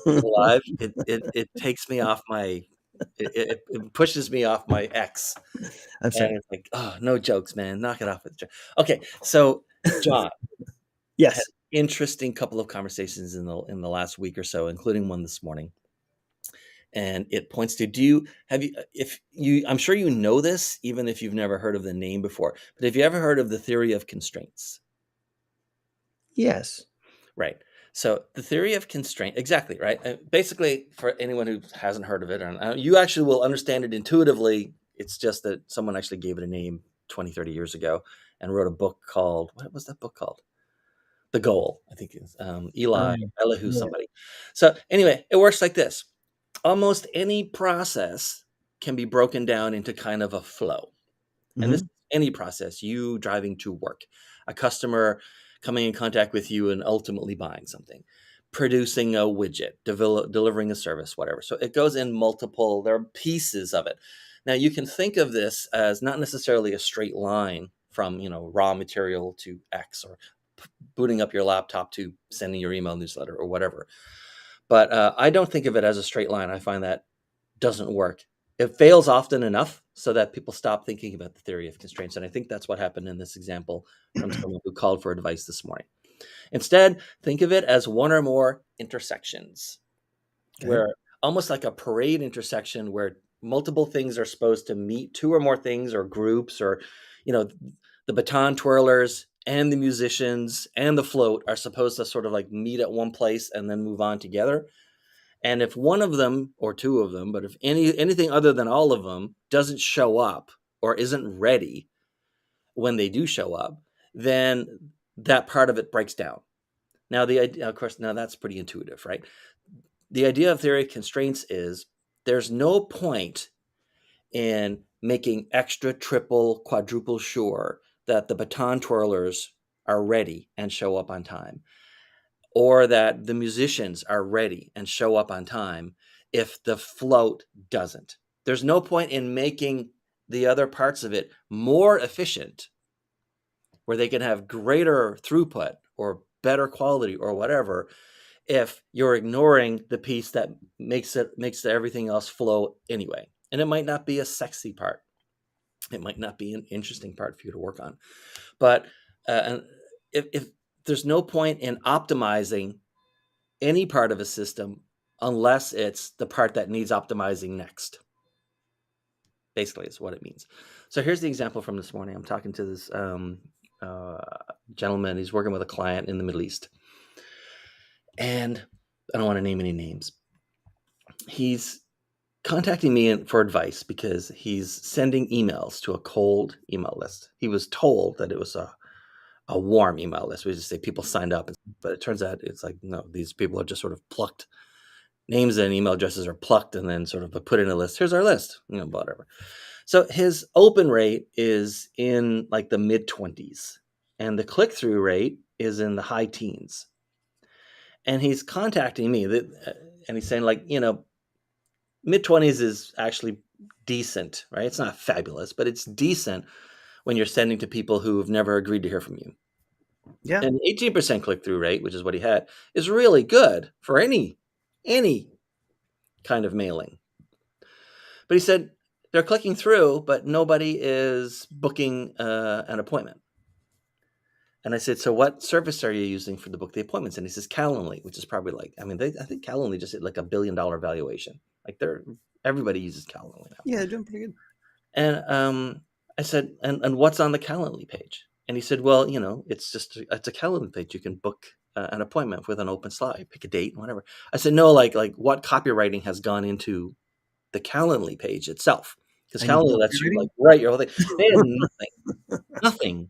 live, it takes me off my it pushes me off my X, I'm and sorry. it's like, "Oh, no jokes, man. Knock it off with the joke." Okay, so John, I had Yes. an interesting couple of conversations in the last week or so, including one this morning, and it points to do you have you if you I'm sure you know this even if you've never heard of the name before, but have you ever heard of the theory of constraints? Yes. Right. So the theory of constraint, exactly, right? Basically, for anyone who hasn't heard of it, and you actually will understand it intuitively. It's just that someone actually gave it a name 20, 30 years ago and wrote a book called, what was that book called? The Goal, I think it's Eli, Elihu, Yeah. somebody. So anyway, it works like this. Almost any process can be broken down into kind of a flow. And this is Mhm. any process, you driving to work, a customer coming in contact with you and ultimately buying something, producing a widget, delivering a service, whatever. So it goes in multiple, there are pieces of it. Now you can think of this as not necessarily a straight line from, raw material to X, or booting up your laptop to sending your email newsletter or whatever. But I don't think of it as a straight line. I find that doesn't work. It fails often enough so that people stop thinking about the theory of constraints. And I think that's what happened in this example from someone who called for advice this morning. Instead, think of it as one or more intersections, Okay. where almost like a parade intersection where multiple things are supposed to meet, two or more things or groups, or, you know, the baton twirlers and the musicians and the float are supposed to sort of like meet at one place and then move on together. And if one of them or two of them, but if anything other than all of them doesn't show up or isn't ready when they do show up, then that part of it breaks down. Now, the idea, of course, now that's pretty intuitive, right? The idea of theory of constraints is there's no point in making extra, triple, quadruple sure that the baton twirlers are ready and show up on time, or that the musicians are ready and show up on time if the float doesn't. There's no point in making the other parts of it more efficient where they can have greater throughput or better quality or whatever if you're ignoring the piece that makes everything else flow anyway. And it might not be a sexy part. It might not be an interesting part for you to work on. But and if there's no point in optimizing any part of a system unless it's the part that needs optimizing next. Basically, is what it means. So here's the example from this morning. I'm talking to this uh, gentleman. He's working with a client in the Middle East, and I don't want to name any names. He's contacting me for advice because he's sending emails to a cold email list. He was told that it was a warm email list. We just say people signed up, but it turns out it's like, no, these people are just sort of plucked. Names and email addresses are plucked and then sort of put in a list. Here's our list, whatever. So his open rate is in like the mid 20s, and the click through rate is in the high teens. And he's contacting me and he's saying, like, mid 20s is actually decent, right? It's not fabulous, but it's decent when you're sending to people who have never agreed to hear from you. Yeah. And 18% click through rate, which is what he had, is really good for any kind of mailing. But he said they're clicking through, but nobody is booking an appointment. And I said, so what service are you using for the book the appointments? And he says Calendly, which is probably like, I mean, I think Calendly just hit like $1 billion valuation. Like everybody uses Calendly now. Yeah, they're doing pretty good. And I said, and what's on the Calendly page? And he said, well, it's a Calendly page. You can book an appointment with an open slot. You pick a date and whatever. I said, no, like what copywriting has gone into the Calendly page itself? Because I need Calendly more lets you like copywriting. write your whole thing. They had nothing.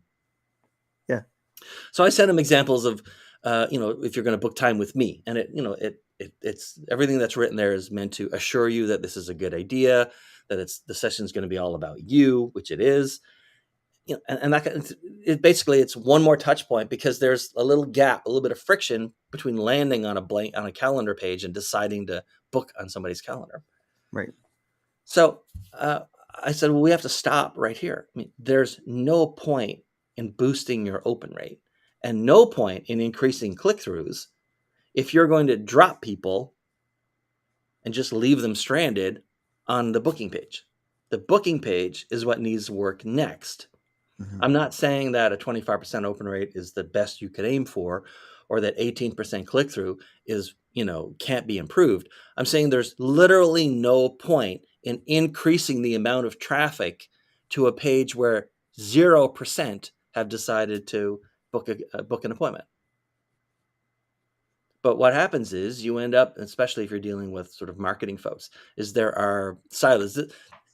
Yeah. So I sent him examples of, if you're going to book time with me, and it's everything that's written there is meant to assure you that this is a good idea, that the session is going to be all about you, which it is. And basically it's one more touch point because there's a little gap, a little bit of friction between landing on a calendar page and deciding to book on somebody's calendar. Right. So I said, well, we have to stop right here. I mean, there's no point in boosting your open rate and no point in increasing click throughs if you're going to drop people and just leave them stranded on the booking page. The booking page is what needs to work next. Mhm. I'm not saying that a 25% open rate is the best you could aim for, or that 18% click through is, can't be improved. I'm saying there's literally no point in increasing the amount of traffic to a page where 0% have decided to book an appointment. But what happens is you end up, especially if you're dealing with sort of marketing folks, is there are silos.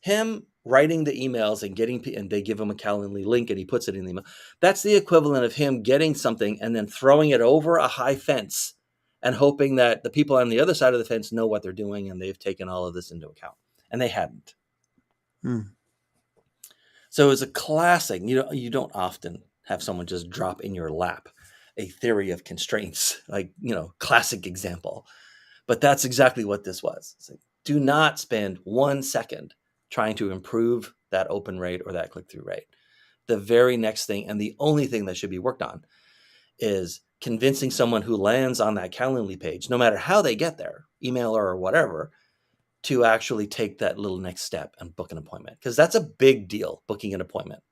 Him writing the emails and they give him a Calendly link and he puts it in the email. That's the equivalent of him getting something and then throwing it over a high fence and hoping that the people on the other side of the fence know what they're doing and they've taken all of this into account. And they hadn't. So it's a classic. You don't often have someone just drop in your lap a theory of constraints, like, classic example. But that's exactly what this was. It's like, do not spend 1 second trying to improve that open rate or that click-through rate. The very next thing, and the only thing that should be worked on, is convincing someone who lands on that Calendly page, no matter how they get there, email or whatever, to actually take that little next step and book an appointment. Because that's a big deal, booking an appointment.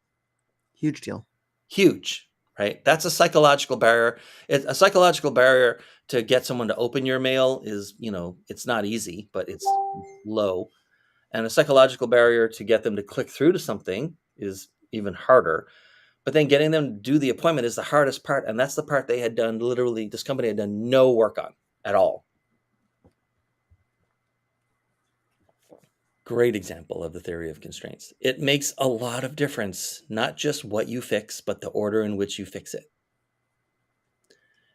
Huge deal. Huge, right? That's a psychological barrier. A psychological barrier to get someone to open your mail is, it's not easy, but it's low. And a psychological barrier to get them to click through to something is even harder. But then getting them to do the appointment is the hardest part. And that's the part they had done, literally, this company had done no work on at all. Great example of the theory of constraints. It makes a lot of difference, not just what you fix, but the order in which you fix it.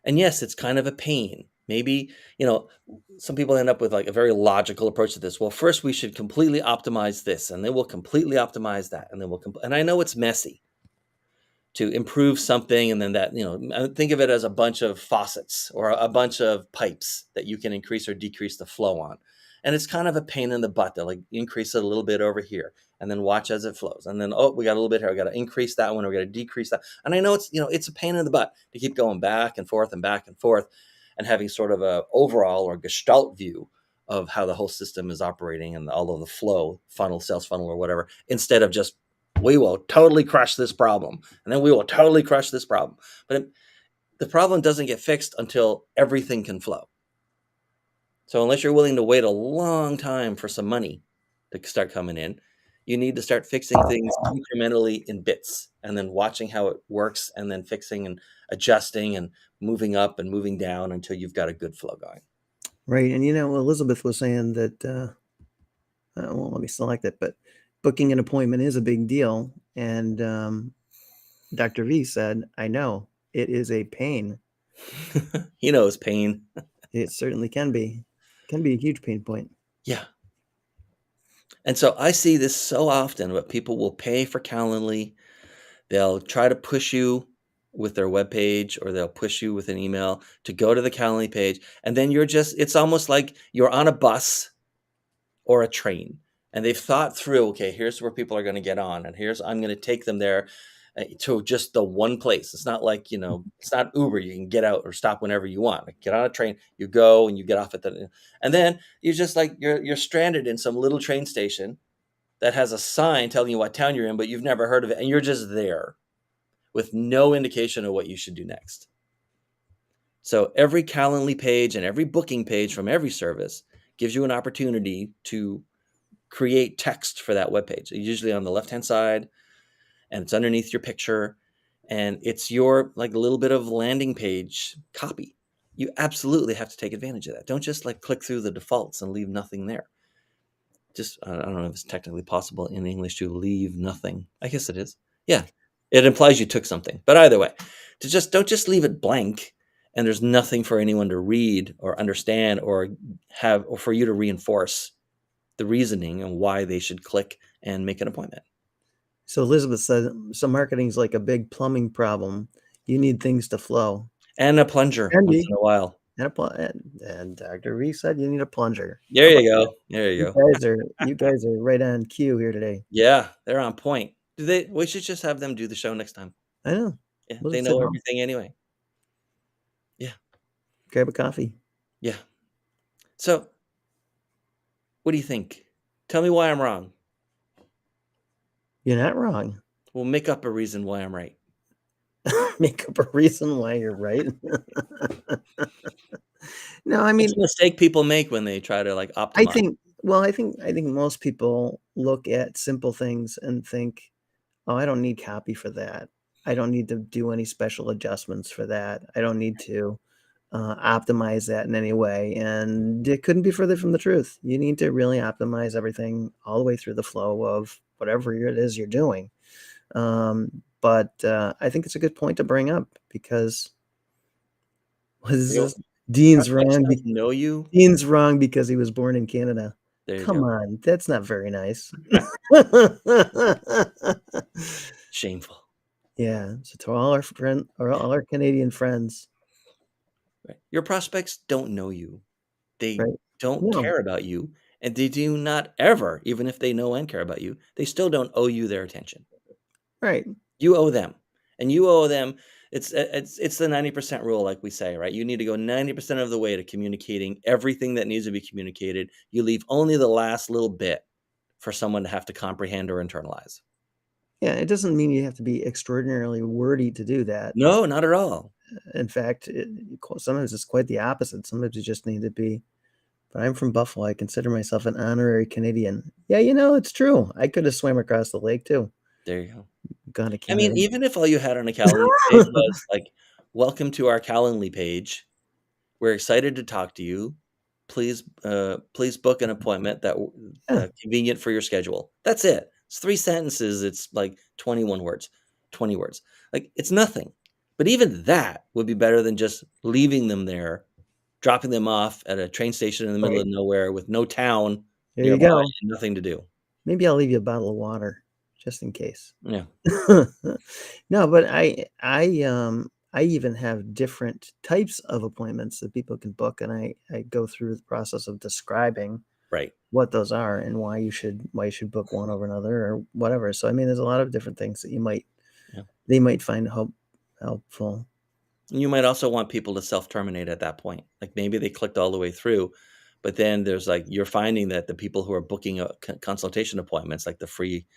And yes, it's kind of a pain. Maybe, some people end up with like a very logical approach to this. Well, first we should completely optimize this, and then we'll completely optimize that, and then and I know it's messy to improve something, and then that, think of it as a bunch of faucets or a bunch of pipes that you can increase or decrease the flow on. And it's kind of a pain in the butt to like increase it a little bit over here and then watch as it flows. And then, we got a little bit here. We got to increase that one. We got to decrease that. And I know it's a pain in the butt to keep going back and forth and having sort of a overall or gestalt view of how the whole system is operating and all of the flow, sales funnel or whatever, instead of just, we will totally crush this problem. And then we will totally crush this problem. But the problem doesn't get fixed until everything can flow. So unless you're willing to wait a long time for some money to start coming in, you need to start fixing things incrementally in bits and then watching how it works and then fixing and adjusting and moving up and moving down until you've got a good flow going. Right. And, Elizabeth was saying that, well, let me select it, but booking an appointment is a big deal. And Dr. V said, I know it is a pain. He knows pain. It certainly can be. It can be a huge pain point. Yeah. And so I see this so often, but people will pay for Calendly. They'll try to push you with their webpage, or they'll push you with an email to go to the Calendly page. And then it's almost like you're on a bus or a train, and they've thought through, okay, here's where people are going to get on, and I'm going to take them there to just the one place. It's not like, it's not Uber. You can get out or stop whenever you want. Like, get on a train, you go and you get off and then you're just like, you're stranded in some little train station that has a sign telling you what town you're in, but you've never heard of it. And you're just there with no indication of what you should do next. So every Calendly page and every booking page from every service gives you an opportunity to create text for that web page. It's usually on the left-hand side, and it's underneath your picture, and it's your like little bit of landing page copy. You absolutely have to take advantage of that. Don't just like click through the defaults and leave nothing there. Just, I don't know if it's technically possible in English to leave nothing. I guess it is. Yeah, it implies you took something. But either way, don't just leave it blank and there's nothing for anyone to read or understand or for you to reinforce the reasoning and why they should click and make an appointment. So Elizabeth said, so marketing is like a big plumbing problem. You need things to flow. And a plunger once in a while. And Dr. V said you need a plunger. There you go. There you go. You guys are right on cue here today. Yeah, they're on point. We should just have them do the show next time. I know. Yeah, they know everything anyway. Yeah. Grab a coffee. Yeah. So What do you think? Tell me why I'm wrong. You're not wrong. We'll make up a reason why I'm right. Make up a reason why you're right. No, I It's mean, a mistake people make when they try to, like, I optimize. think well, I think most people look at simple things and think, "Oh, I don't need copy for that. I don't need to do any special adjustments for that. I don't need to, optimize that in any way," and it couldn't be further from the truth. You need to really optimize everything all the way through the flow of whatever it is you're doing. But I think it's a good point to bring up because what is Your this? Dean's prospects wrong don't know you. Dean's wrong because he was born in Canada. There you Come go. on, that's not very nice. Shameful. Yeah, so to all our friend or all our Canadian friends, Right. Your prospects don't know you. They right? don't No, care about you, and they do not ever, even if they know and care about you, they still don't owe you their attention. right. You owe them, and you owe them. It's the 90% rule, like we say, right? You need to go 90% of the way to communicating everything that needs to be communicated. You leave only the last little bit for someone to have to comprehend or internalize. Yeah, it doesn't mean you have to be extraordinarily wordy to do that. No, not at all. In fact, sometimes it's quite the opposite. Sometimes you just need to be, "But I'm from Buffalo. I consider myself an honorary Canadian." Yeah, it's true. I could have swam across the lake too, There you go. gone to I mean, Canada. even if all you had on a Calendly page was like, "Welcome to our Calendly page. We're excited to talk to you. Please book an appointment Yeah, convenient for your schedule." That's it. It's 3 sentences. It's like 21 words, 20 words. Like, it's nothing. But even that would be better than just leaving them there, dropping them off at a train station in the middle right. of nowhere with no town There you nearby go. and nothing to do. Maybe I'll leave you a bottle of water just in case. Yeah, No, but I even have different types of appointments that people can book, and I go through the process of describing right. what those are and why you should book one over another or whatever. So, I mean, there's a lot of different things that Yeah. they might find helpful. You might also want people to self-terminate at that point. Like, maybe they clicked all the way through, but then there's, like, you're finding that the people who are booking consultation appointments, like the free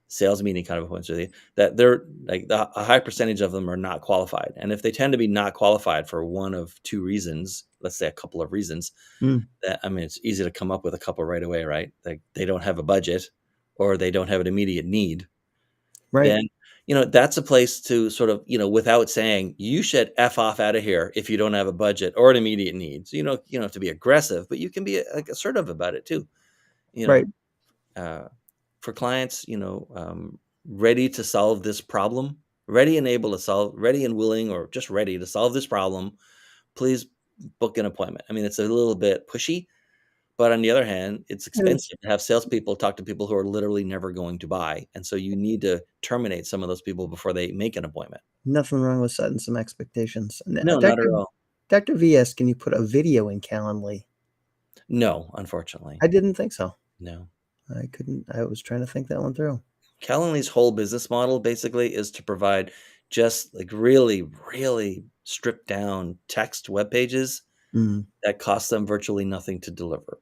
sales meeting kind of appointments with you, that they're like a high percentage of them are not qualified. And if they tend to be not qualified for one of two reasons, let's say a couple of reasons, Mm, that I mean, it's easy to come up with a couple right away, right? Like, they don't have a budget or they don't have an immediate need. right. Then, that's a place to sort of, without saying, "You should F off out of here if you don't have a budget or an immediate need." So, you don't have to be aggressive, but you can be, like, assertive about it too. You Right. know, for clients, ready to solve this problem, ready and able to solve, ready and willing, or just ready to solve this problem, please book an appointment. I mean, it's a little bit pushy, but on the other hand, it's It is. expensive to have salespeople talk to people who are literally never going to buy. And so you need to terminate some of those people before they make an appointment. Nothing wrong with setting some expectations. And, No, not at all. Dr. VS, can you put a video in Calendly? No, unfortunately. I didn't think so. No. I couldn't. I was trying to think that one through. Calendly's whole business model basically is to provide just like really, really stripped down text web pages Mm, that cost them virtually nothing to deliver.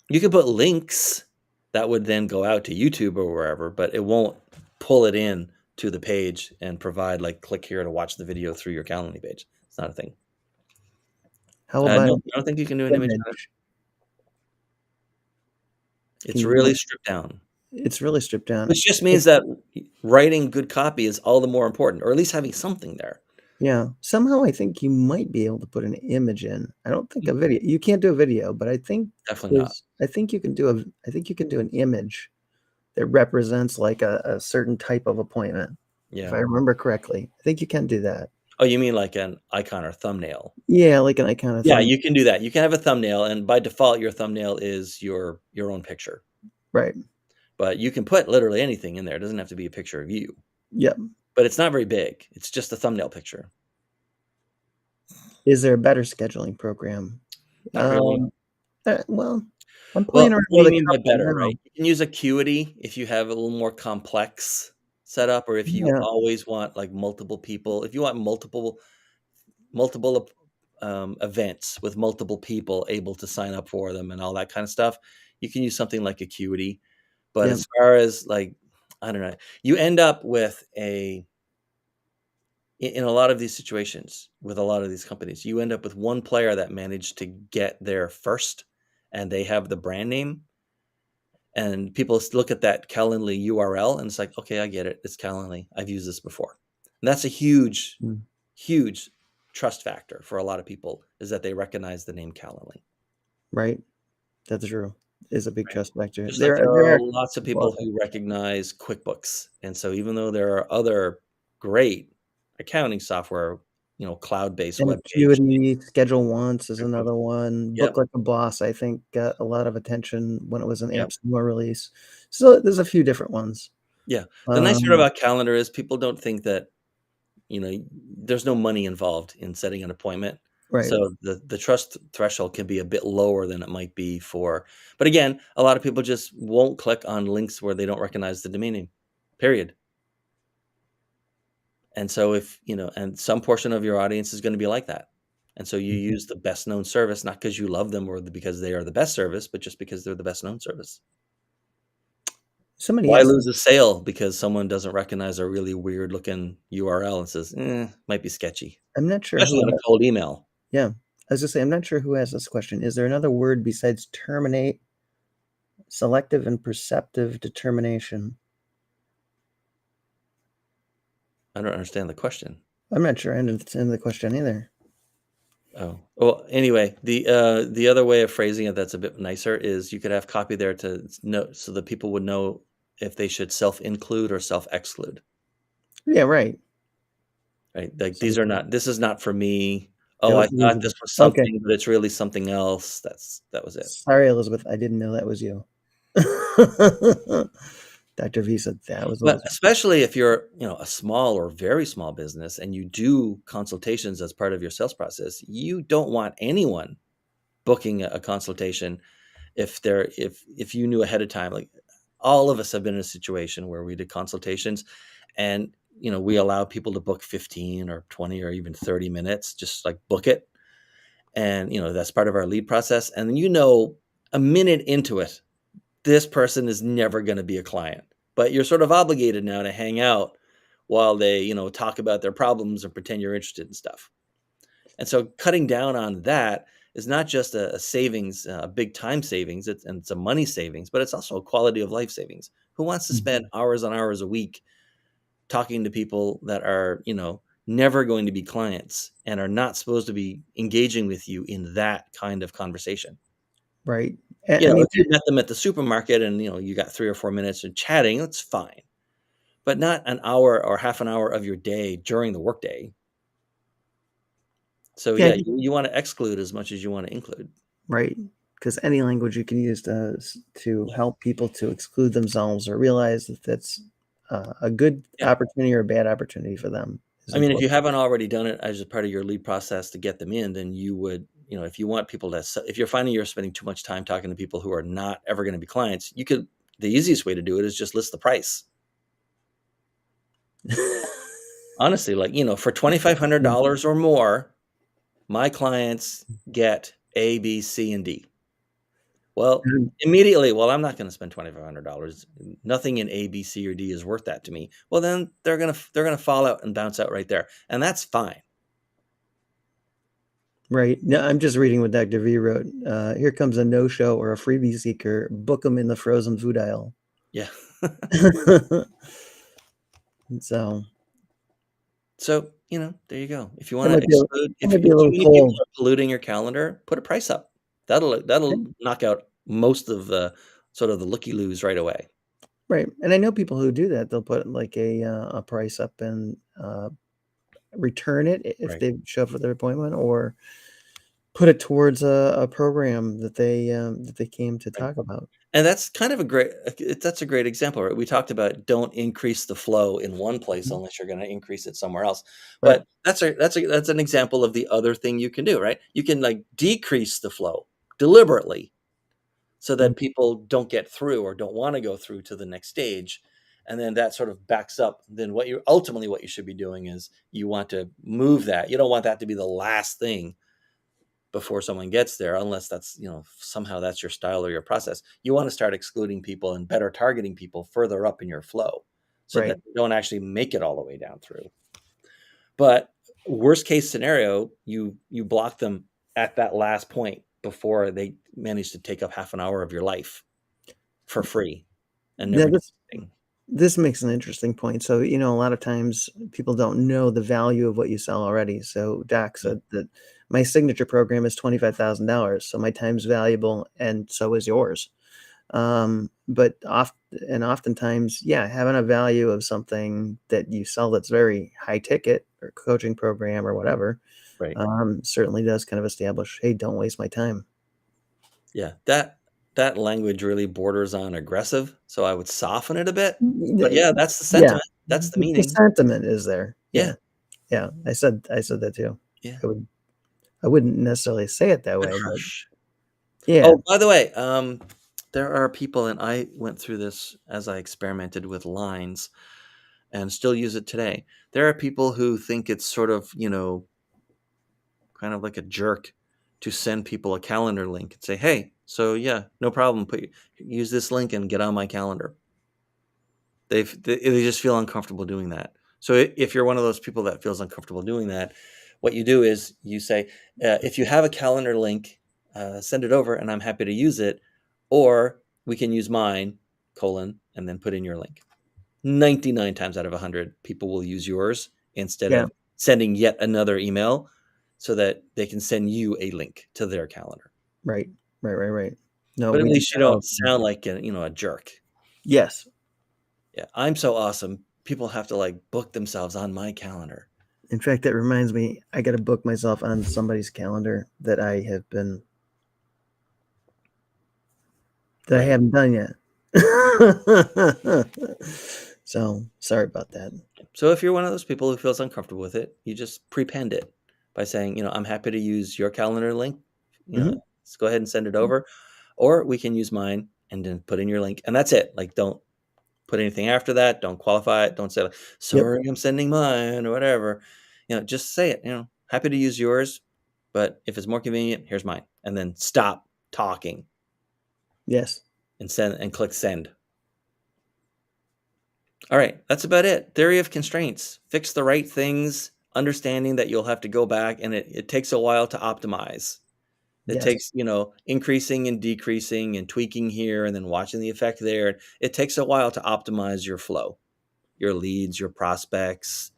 You could put links that would then go out to YouTube or wherever, but it won't pull it in to the page and provide like click here to watch the video through your Calendly page. It's not a thing. how about No, an I don't think you can do an image of it. image? Can It's you do really it? stripped down, It's really stripped down. which just means that writing good copy is all the more important, or at least having something there. Yeah. Somehow I think you might be able to put an image in. I don't think a video you can't do a video, but Definitely not. I think you can do an image that represents like a certain type of appointment, if Yeah. I remember correctly. I think you can do that. Oh, you mean like an icon or thumbnail? Yeah, like an icon of Yeah, thumb. you can do that. You can have a thumbnail, and by default, your thumbnail is your own picture. Right. But you can put literally anything in there. It doesn't have to be a picture of you. Yep. But it's not very big. It's just a thumbnail picture. Is there a better scheduling program? Not really. Well, I'm playing Well, around what do with you a mean by couple better, now. right? You can use Acuity if you have a little more complex setup, or if you Yeah. always want like multiple people. If you want multiple events with multiple people able to sign up for them and all that kind of stuff, you can use something like Acuity. But Yeah. as far as like, I don't know, you end up with in a lot of these situations with a lot of these companies, you end up with one player that managed to get there first and they have the brand name. And people look at that Calendly URL and it's like, okay, I get it. It's Calendly. I've used this before. And that's a huge, Mm. huge trust factor for a lot of people, is that they recognize the name Calendly. Right. That's true. Is a big Right. trust factor. Just like there There are are lots of people out people there. who recognize QuickBooks. And so even though there are other great accounting software, cloud-based And web page, Acuity, Schedule Once is QuickBooks. another one. Yep. Book Like a Boss, I think, got a lot of attention when it was an Yep. AppSimo release. So there's a few different ones. Yeah. The nice part about Calendar is people don't think that, there's no money involved in setting an appointment. Right. So the trust threshold can be a bit lower than it might be but again, a lot of people just won't click on links where they don't recognize the domain name, period. And so and some portion of your audience is going to be like that. And so you Mhm. use the best known service, not because you love them or because they are the best service, but just because they're the best known service. Somebody Why asked, lose a sale because someone doesn't recognize a really weird looking URL and says, might be sketchy, I'm not sure especially who, on a cold email. yeah. I was just say, I'm not sure who asked this question. Is there another word besides terminate, selective and perceptive determination? I don't understand the question. I'm not sure I understand the question either. Oh, well, anyway, the other way of phrasing it that's a bit nicer is you could have copy there to know so that people would know if they should self-include or self-exclude, Yeah, right. right? Like So we this is not for me. Oh, I Yep, thought this was okay. something, but it's really something else. That was it. Sorry, Elizabeth. I didn't know that was you. Dr. V said that was But Elizabeth. especially if you're, a small or very small business and you do consultations as part of your sales process, you don't want anyone booking a consultation if you knew ahead of time. Like all of us have been in a situation where we did consultations and we allow people to book 15 or 20 or even 30 minutes, just like book it. And that's part of our lead process. And a minute into it, this person is never going to be a client, but you're sort of obligated now to hang out while they talk about their problems and pretend you're interested in stuff. And so cutting down on that is not just a savings, a big time savings, it's a money savings, but it's also a quality of life savings. Who wants to spend hours on hours a week talking to people that are, never going to be clients and are not supposed to be engaging with you in that kind of conversation? Right. I mean, If you met them at the supermarket and, you got 3 or 4 minutes of chatting, that's fine, but not an hour or half an hour of your day during the workday. So yeah, yeah, you wanna exclude as much as you wanna include. right. Because any language you can use to help people to exclude themselves or realize that that's a good Yeah. opportunity or a bad opportunity for them is I mean, if you important. haven't already done it as a part of your lead process to get them in, then you would, if you want people if you're finding you're spending too much time talking to people who are not ever gonna be clients, the easiest way to do it is just list the price. Honestly, like, for $2,500 or more, my clients get A, B, C, and D. Well, Mhm. immediately, well, I'm not gonna spend $2,500. Nothing in A, B, C, or D is worth that to me. Well, then they're gonna fall out and bounce out right there, and that's fine. Right. No, I'm just reading what Dr. V wrote. Here comes a no-show or a freebie seeker. Book them in the frozen food aisle. Yeah. So So, there you go. If you that wanna might be exclude that if might be if a too little many people cold. are polluting your calendar, put a price up. That'll knock out most of the sort of the looky-loos right away. Right. And I know people who do that. They'll put like a price up and return it if Right. they show up for their appointment, or put it towards a program that they came to Right. talk about. And that's kind of that's a great example, right? We talked about don't increase the flow in one place Mhm. unless you're gonna increase it somewhere else. Right. But that's an example of the other thing you can do, right? You can, like, decrease the flow deliberately so Mm. that people don't get through or don't wanna go through to the next stage, and then that sort of backs up then what you should be doing is you want to move that. You don't want that to be the last thing before someone gets there, unless that's, somehow that's your style or your process. You want to start excluding people and better targeting people further up in your flow so that Right. they don't actually make it all the way down through. But worst case scenario, you block them at that last point before they manage to take up half an hour of your life for free and Now never do anything. this makes an interesting point. So, a lot of times people don't know the value of what you sell already. So Doc Yeah. said that my signature program is $25,000. So my time's valuable and so is yours. But oftentimes, yeah, having a value of something that you sell that's very high ticket or coaching program or whatever, Right. certainly does kind of establish, hey, don't waste my time. Yeah. That language really borders on aggressive, so I would soften it a bit. But Mm, yeah, that's the yeah, sentiment. That's the the meaning. sentiment is there. Yeah. Yeah, yeah. I said that too. Yeah. I wouldn't necessarily say it that Good way, but harsh. yeah, Oh, by the way, there are people, and I went through this as I experimented with lines and still use it today. There are people who think it's sort of, kind of like a jerk to send people a calendar link and say, "Hey, so yeah, no problem. Use this link and get on my calendar." They just feel uncomfortable doing that. So if you're one of those people that feels uncomfortable doing that, what you do is you say, if you have a calendar link, send it over, and I'm happy to use it, or we can use mine, and then put in your link. 99 times out of 100, people will use yours instead yeah, of sending yet another email so that they can send you a link to their calendar. right, right. No, But at we do least you that all don't the time. sound like a jerk. Yes. Yeah, I'm so awesome. People have to like book themselves on my calendar. In fact, that reminds me, I got to book myself on somebody's calendar that I Right. haven't done yet. So sorry about that. So if you're one of those people who feels uncomfortable with it, you just prepend it by saying, I'm happy to use your calendar link. Mhm. Let's go ahead and send it over, or we can use mine and then put in your link, and that's it. Like, don't put anything after that. Don't qualify it. Don't say like, Yep. sorry, I'm sending mine or whatever. Just say it. Happy to use yours, but if it's more convenient, here's mine, and then stop talking Yes. and send and click send. All right, that's about it. Theory of constraints. Fix the right things, understanding that you'll have to go back and it takes a while to optimize. It Yes. takes, increasing and decreasing and tweaking here and then watching the effect there. It takes a while to optimize your flow, your leads, your prospects,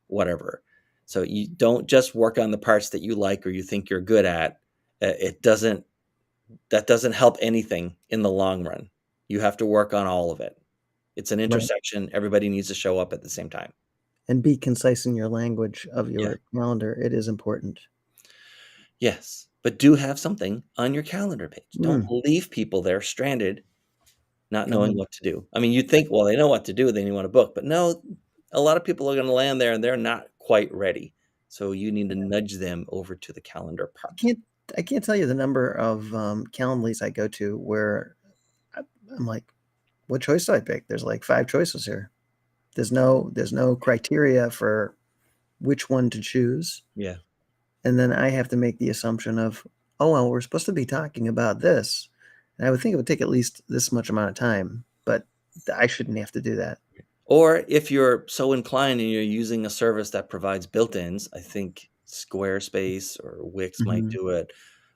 whatever. So you don't just work on the parts that you like or you think you're good at. That doesn't help anything in the long run. You have to work on all of it. It's an Right. intersection. Everybody needs to show up at the same time. And be concise in your language of Yeah. your calendar. It is important. Yes. But do have something on your calendar page. Don't Mm, leave people there stranded, not come knowing on. what to do. I mean, you'd think, well, they know what to do. They want to book. But no, a lot of people are going to land there and they're not quite ready. So you need to nudge them over to the calendar I part. can't I can't tell you the number of Calendlies I go to where I, I'm like, what choice do I pick? There's like 5 choices here. There's no criteria for which one to choose. Yeah. And then I have to make the assumption of, oh well, we're supposed to be talking about this. And I would think it would take at least this much amount of time, but I shouldn't have to do that. Or if you're so inclined and you're using a service that provides built-ins, I think Squarespace or Wix might Mhm. do it.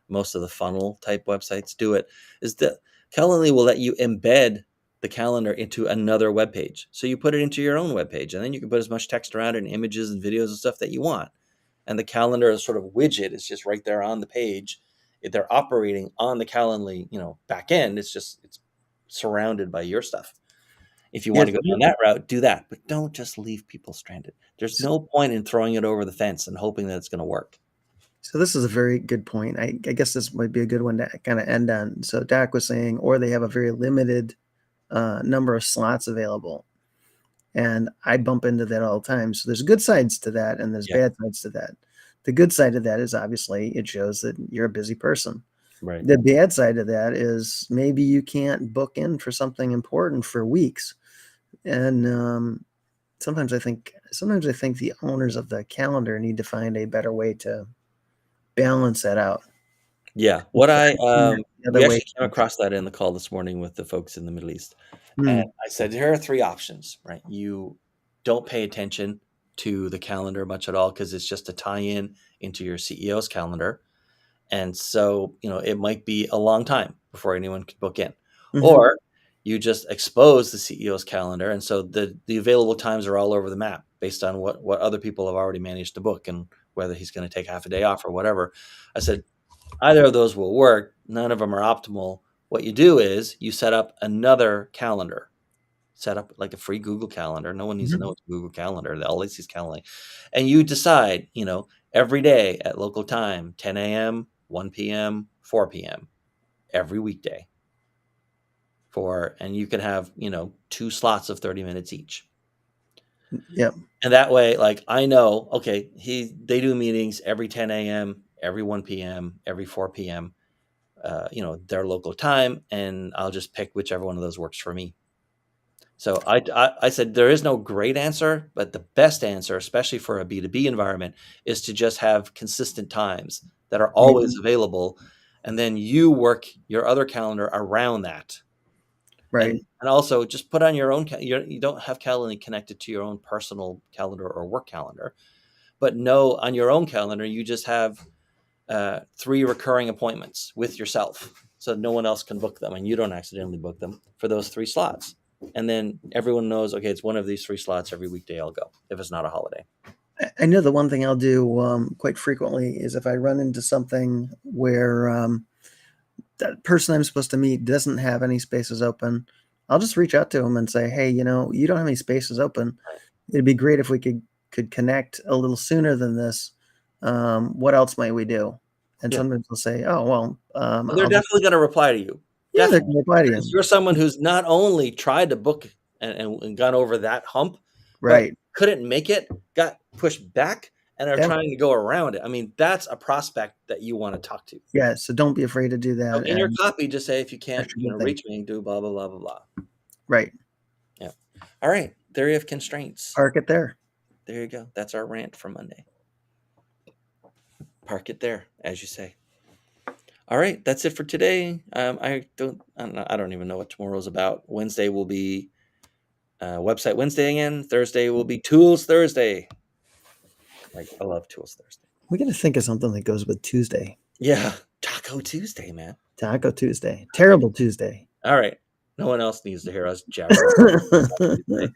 Most of the funnel type websites do it. Is that Calendly will let you embed the calendar into another web page. So you put it into your own web page, and then you can put as much text around it and images and videos and stuff that you want. And the calendar is sort of widget is just right there on the page. If they're operating on the Calendly, back end. It's surrounded by your stuff. If you Yeah, want to go down that route, do that, but don't just leave people stranded. There's no point in throwing it over the fence and hoping that it's going to work. so this is a very good point. I guess this might be a good one to kind of end on. So Dak was saying, or they have a very limited number of slots available. And I bump into that all the time. So there's good sides to that and there's Yeah, bad sides to that. The good side of that is obviously it shows that you're a busy person. right. The bad side of that is maybe you can't book in for something important for weeks. And sometimes I think the owners of the calendar need to find a better way to balance that out. Yeah. What I The other we way. actually came across that in the call this morning with the folks in the Middle East. And Mm, I said there are three options, right? You don't pay attention to the calendar much at all because it's just a tie-in into your CEO's calendar. And so, it might be a long time before anyone could book in. hmm Or you just expose the CEO's calendar. And so the available times are all over the map based on what other people have already managed to book and whether he's going to take half a day off or whatever. I said, either of those will work. None of them are optimal. What you do is you set up another calendar. Set up like a free Google Calendar. No one needs to know hmm it's Google Calendar. All they see is Calendar. And you decide, every day at local time, 10 a.m., 1 p.m., 4 p.m., every weekday and you can have, two slots of 30 minutes each. Yep. And that way, like I know, okay, they do meetings every 10 a.m., every 1 p.m., every 4 p.m., their local time, and I'll just pick whichever one of those works for me. So I said there is no great answer, but the best answer, especially for a B2B environment, is to just have consistent times that are always Mhm. available, and then you work your other calendar around that. And Right. and also just put on your own. You don't have Calendly connected to your own personal calendar or work calendar, but no, on your own calendar you just have 3 recurring appointments with yourself, so no one else can book them, and you don't accidentally book them for those 3 slots. And then everyone knows, okay, it's one of these 3 slots every weekday. I'll go if it's not a holiday. I know the one thing I'll do quite frequently is if I run into something where that person I'm supposed to meet doesn't have any spaces open, I'll just reach out to them and say, "Hey, you don't have any spaces open. It'd be great if we could connect a little sooner than this. What else might we do?" And Yeah, sometimes they'll say, "Oh, well, and they're I'll just." definitely going to reply to you. Yeah, they Definitely, can reply to because you. you're someone who's not only tried to book and gone over that hump, but Right. couldn't make it, got pushed back, and are Yep. trying to go around it. I mean, that's a prospect that you want to talk to. Yeah. So don't be afraid to do So that. in your And copy, just say, if you can't, that's a good thing. reach me, do blah blah blah blah blah. Right. Yeah. All right. Theory of constraints. Park it there. There you go. That's our rant for Monday. Park it there, as you say. All right, that's it for today. I don't even know what tomorrow's about. Wednesday will be website Wednesday again. Thursday will be Tools Thursday. Like, I love Tools Thursday. We got to think of something that goes with Tuesday. Yeah, Taco Tuesday, man. Taco Tuesday. Terrible Tuesday. All right, no one else needs to hear us jabber on. Tuesday.